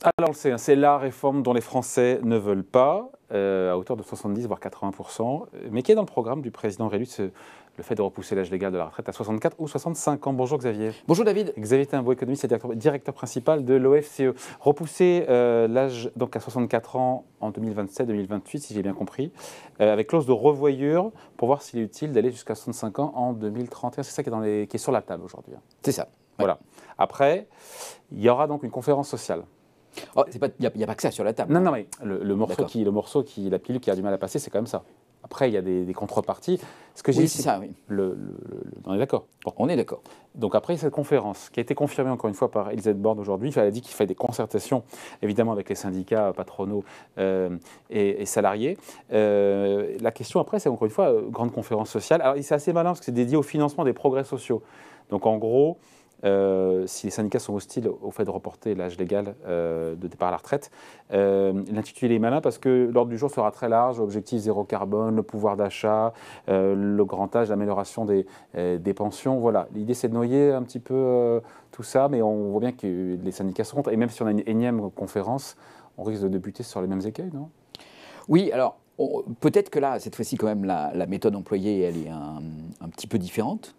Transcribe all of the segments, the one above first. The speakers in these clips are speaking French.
Alors on le sait, hein, c'est la réforme dont les Français ne veulent pas, à hauteur de 70 voire 80%, mais qui est dans le programme du président réélu, le fait de repousser l'âge légal de la retraite à 64 ou 65 ans. Bonjour Xavier. Bonjour David. Xavier Timbaud, économiste et directeur principal de l'OFCE. Repousser l'âge donc à 64 ans en 2027-2028, si j'ai bien compris, avec clause de revoyure pour voir s'il est utile d'aller jusqu'à 65 ans en 2031. C'est ça qui est sur la table aujourd'hui. C'est ça. Voilà. Après, il y aura donc une conférence sociale. Oh, il n'y a pas que ça sur la table. Non, mais la pilule qui a du mal à passer, c'est quand même ça. Après, il y a des contreparties. Ce que j'ai dit, c'est ça, oui. On est d'accord. Bon. On est d'accord. Donc après, cette conférence qui a été confirmée encore une fois par Elisabeth Borne aujourd'hui, elle a dit qu'il fallait des concertations, évidemment avec les syndicats patronaux et salariés. La question après, c'est encore une fois, grande conférence sociale. Alors c'est assez malin parce que c'est dédié au financement des progrès sociaux. Donc en gros, si les syndicats sont hostiles au fait de reporter l'âge légal de départ à la retraite, l'intitulé est malin parce que l'ordre du jour sera très large, objectif zéro carbone, le pouvoir d'achat, le grand âge, l'amélioration des pensions. Voilà, l'idée c'est de noyer un petit peu tout ça, mais on voit bien que les syndicats sont contre. Et même si on a une énième conférence, on risque de buter sur les mêmes écueils, non ? Oui, alors peut-être que là, cette fois-ci quand même, la méthode employée, elle est un petit peu différente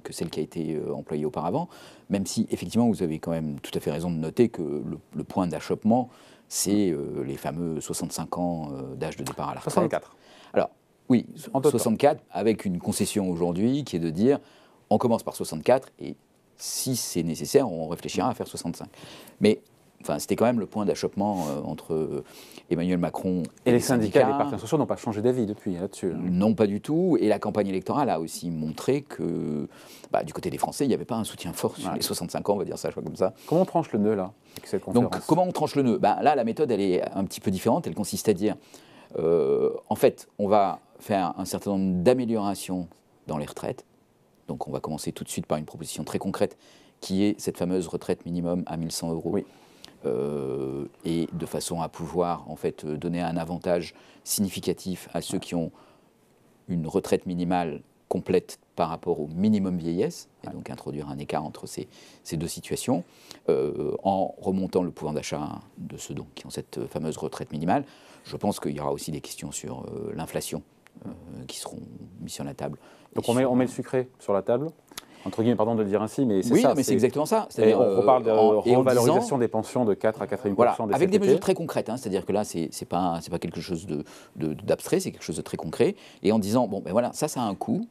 que celle qui a été employée auparavant, même si effectivement vous avez quand même tout à fait raison de noter que le point d'achoppement, c'est les fameux 65 ans d'âge de départ à la retraite. 64. Alors oui, 64, avec une concession aujourd'hui qui est de dire on commence par 64 et si c'est nécessaire, on réfléchira à faire 65. Mais enfin, c'était quand même le point d'achoppement entre Emmanuel Macron et les syndicats. Les partenaires sociaux n'ont pas changé d'avis depuis là-dessus. Non, pas du tout. Et la campagne électorale a aussi montré que du côté des Français, il n'y avait pas un soutien fort sur les 65 ans, on va dire ça, je crois comme ça. Comment on tranche le nœud là, avec cette conférence ? Donc, comment on tranche le nœud ? Là, la méthode, elle est un petit peu différente. Elle consiste à dire, en fait, on va faire un certain nombre d'améliorations dans les retraites. Donc, on va commencer tout de suite par une proposition très concrète, qui est cette fameuse retraite minimum à 1 100 €. Oui. Et de façon à pouvoir en fait donner un avantage significatif à ceux qui ont une retraite minimale complète par rapport au minimum vieillesse, et donc introduire un écart entre ces deux situations, en remontant le pouvoir d'achat de ceux donc, qui ont cette fameuse retraite minimale. Je pense qu'il y aura aussi des questions sur l'inflation qui seront mises sur la table. Donc on met le sucré sur la table, entre guillemets, pardon de le dire ainsi, mais c'est oui, ça. Oui, mais c'est exactement ça. On parle de revalorisation des pensions de 4 à 4,5% voilà, des avec CTP. des mesures très concrètes, hein, c'est-à-dire que là, c'est pas quelque chose d'abstrait, c'est quelque chose de très concret, et en disant, bon, ben voilà, ça a un coût,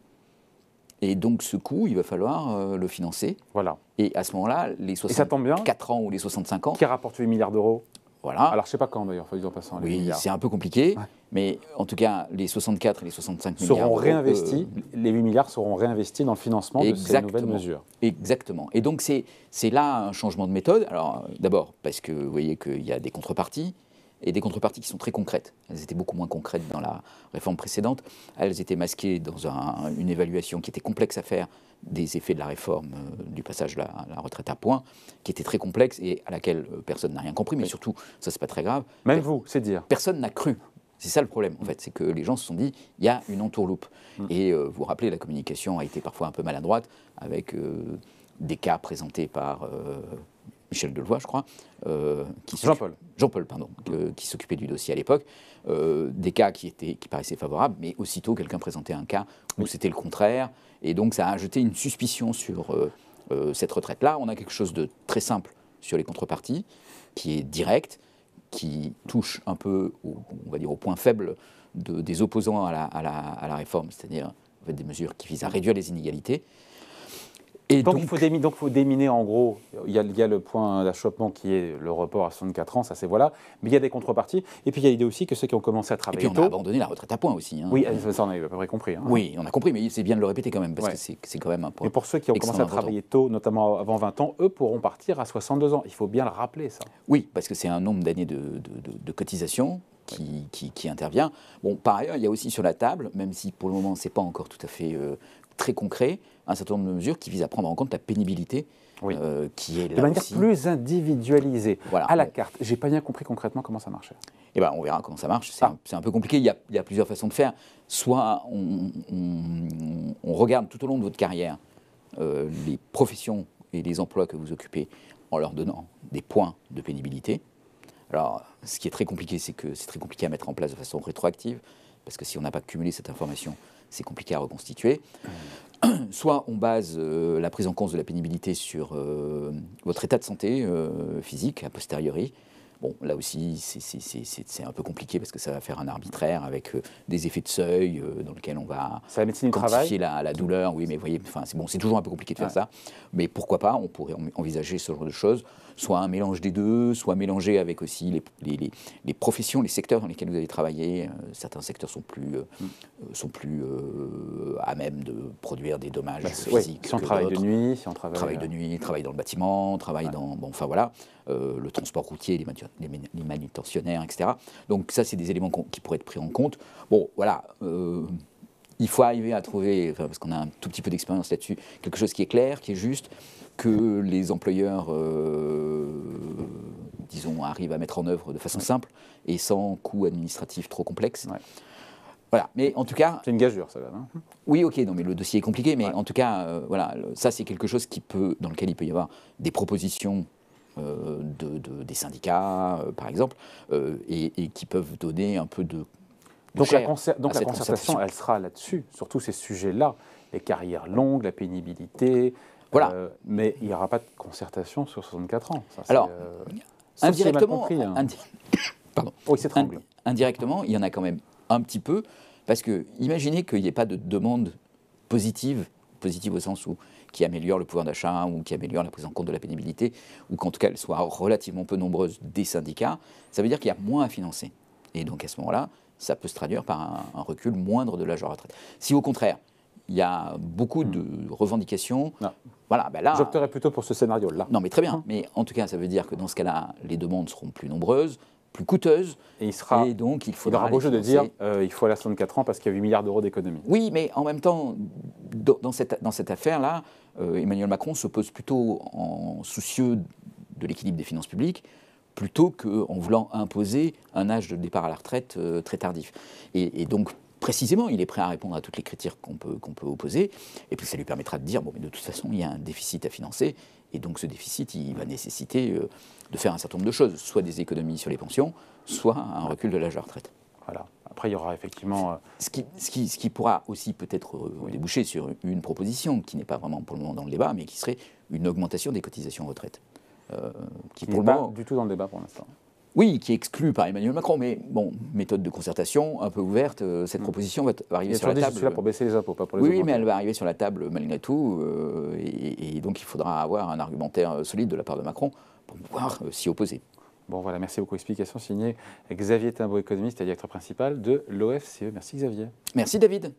et donc ce coût, il va falloir le financer. Voilà. Et à ce moment-là, les 64 ans ou les 65 ans... Qui rapporte 8 milliards d'euros. Voilà. Alors, je ne sais pas quand, d'ailleurs, il faut dire en passant. Oui, c'est un peu compliqué, mais en tout cas, les 64 et les 65 milliards seront réinvestis, les 8 milliards seront réinvestis dans le financement de ces nouvelles mesures. Exactement. Et donc, c'est là un changement de méthode. Alors, d'abord, parce que vous voyez qu'il y a des contreparties, et des contreparties qui sont très concrètes. Elles étaient beaucoup moins concrètes dans la réforme précédente. Elles étaient masquées dans une évaluation qui était complexe à faire des effets de la réforme, du passage de la retraite à points, qui était très complexe et à laquelle personne n'a rien compris, mais surtout, ça c'est pas très grave. Même vous, c'est dire. Personne n'a cru. C'est ça le problème, en fait, c'est que les gens se sont dit, il y a une entourloupe. Et vous vous rappelez, la communication a été parfois un peu maladroite, avec des cas présentés par Michel Delevoye, je crois. Jean-Paul, pardon, qui s'occupait du dossier à l'époque. Des cas qui paraissaient favorables, mais aussitôt quelqu'un présentait un cas où c'était le contraire. Et donc ça a jeté une suspicion sur cette retraite-là. On a quelque chose de très simple sur les contreparties, qui est direct, qui touche un peu, on va dire, au point faible des opposants à la réforme, c'est-à-dire en fait, des mesures qui visent à réduire les inégalités. Et donc il faut déminer en gros, il y a le point d'achoppement qui est le report à 64 ans, ça c'est voilà, mais il y a des contreparties, et puis il y a l'idée aussi que ceux qui ont commencé à travailler tôt... Et puis on a abandonné la retraite à points aussi. Hein. Oui, ça on a à peu près compris. Hein. Oui, on a compris, mais c'est bien de le répéter quand même, parce que c'est quand même un point. Mais pour ceux qui ont commencé à travailler tôt, notamment avant 20 ans, eux pourront partir à 62 ans, il faut bien le rappeler ça. Oui, parce que c'est un nombre d'années de cotisation qui intervient. Bon, par ailleurs, il y a aussi sur la table, même si pour le moment c'est pas encore tout à fait très concret, un certain nombre de mesures qui visent à prendre en compte la pénibilité, qui est là de manière aussi plus individualisée, voilà. À la carte. J'ai pas bien compris concrètement comment ça marchait. Eh ben, on verra comment ça marche. C'est un peu compliqué. Il y a plusieurs façons de faire. Soit on regarde tout au long de votre carrière les professions et les emplois que vous occupez en leur donnant des points de pénibilité. Alors, ce qui est très compliqué, c'est que c'est très compliqué à mettre en place de façon rétroactive, parce que si on n'a pas cumulé cette information, c'est compliqué à reconstituer. Soit on base la prise en compte de la pénibilité sur votre état de santé physique, a posteriori. Bon, là aussi, c'est un peu compliqué parce que ça va faire un arbitraire avec des effets de seuil dans lequel on va C'est la médecine du quantifier travail. la douleur. Oui, mais vous voyez, c'est toujours un peu compliqué de faire ça. Mais pourquoi pas, on pourrait envisager ce genre de choses, soit un mélange des deux, soit mélanger avec aussi les professions, les secteurs dans lesquels vous allez travailler. Certains secteurs sont plus à même de produire des dommages physiques. Si on travaille de nuit, si on travaille de nuit, travaille dans le bâtiment, travaille dans... Bon, enfin voilà, le transport routier, les manutentionnaires, etc. Donc ça, c'est des éléments qui pourraient être pris en compte. Bon, voilà, il faut arriver à trouver, parce qu'on a un tout petit peu d'expérience là-dessus, quelque chose qui est clair, qui est juste, que les employeurs, disons, arrivent à mettre en œuvre de façon simple et sans coût administratif trop complexe. Ouais. Voilà, mais en tout cas... C'est une gageure, ça va. Oui, ok, non, mais le dossier est compliqué, mais en tout cas, voilà, ça c'est quelque chose dans lequel il peut y avoir des propositions des syndicats, par exemple, et qui peuvent donner un peu de... Donc la concertation, elle sera là-dessus, sur tous ces sujets-là, les carrières longues, la pénibilité, voilà. Mais il n'y aura pas de concertation sur 64 ans. Ça, alors, indirectement, pardon. Oui, c'est très indirectement, il y en a quand même un petit peu, parce que imaginez qu'il n'y ait pas de demande positive au sens où qui améliore le pouvoir d'achat ou qui améliore la prise en compte de la pénibilité, ou qu'en tout cas elle soit relativement peu nombreuse des syndicats, ça veut dire qu'il y a moins à financer. Et donc à ce moment-là, ça peut se traduire par un recul moindre de l'âge de retraite. Si au contraire, il y a beaucoup de revendications, voilà, ben là... J'opterais plutôt pour ce scénario-là. Non mais très bien, mais en tout cas ça veut dire que dans ce cas-là, les demandes seront plus nombreuses, plus coûteuses, et donc il faudra beau jeu de dire il faut aller à 64 ans parce qu'il y a 8 milliards d'euros d'économie. Oui, mais en même temps, dans cette affaire-là, Emmanuel Macron se pose plutôt en soucieux de l'équilibre des finances publiques, plutôt qu'en voulant imposer un âge de départ à la retraite très tardif. Et donc, précisément, il est prêt à répondre à toutes les critiques qu'on peut opposer, et puis ça lui permettra de dire, bon, mais de toute façon, il y a un déficit à financer, et donc ce déficit, il va nécessiter de faire un certain nombre de choses, soit des économies sur les pensions, soit un recul de l'âge de la retraite. Voilà. Après, il y aura effectivement... Ce qui pourra aussi peut-être déboucher sur une proposition qui n'est pas vraiment pour le moment dans le débat, mais qui serait une augmentation des cotisations retraite. Qui n'est pas du tout dans le débat pour l'instant. Oui, qui est exclue par Emmanuel Macron, mais bon, méthode de concertation un peu ouverte, cette proposition va arriver sur la table. Je suis là pour baisser les impôts, pas pour les augmenter. Oui, mais elle va arriver sur la table malgré tout, et donc il faudra avoir un argumentaire solide de la part de Macron pour pouvoir s'y opposer. Bon voilà, merci beaucoup. Explication signée Xavier Timbaud, économiste et directeur principal de l'OFCE. Merci Xavier. Merci David.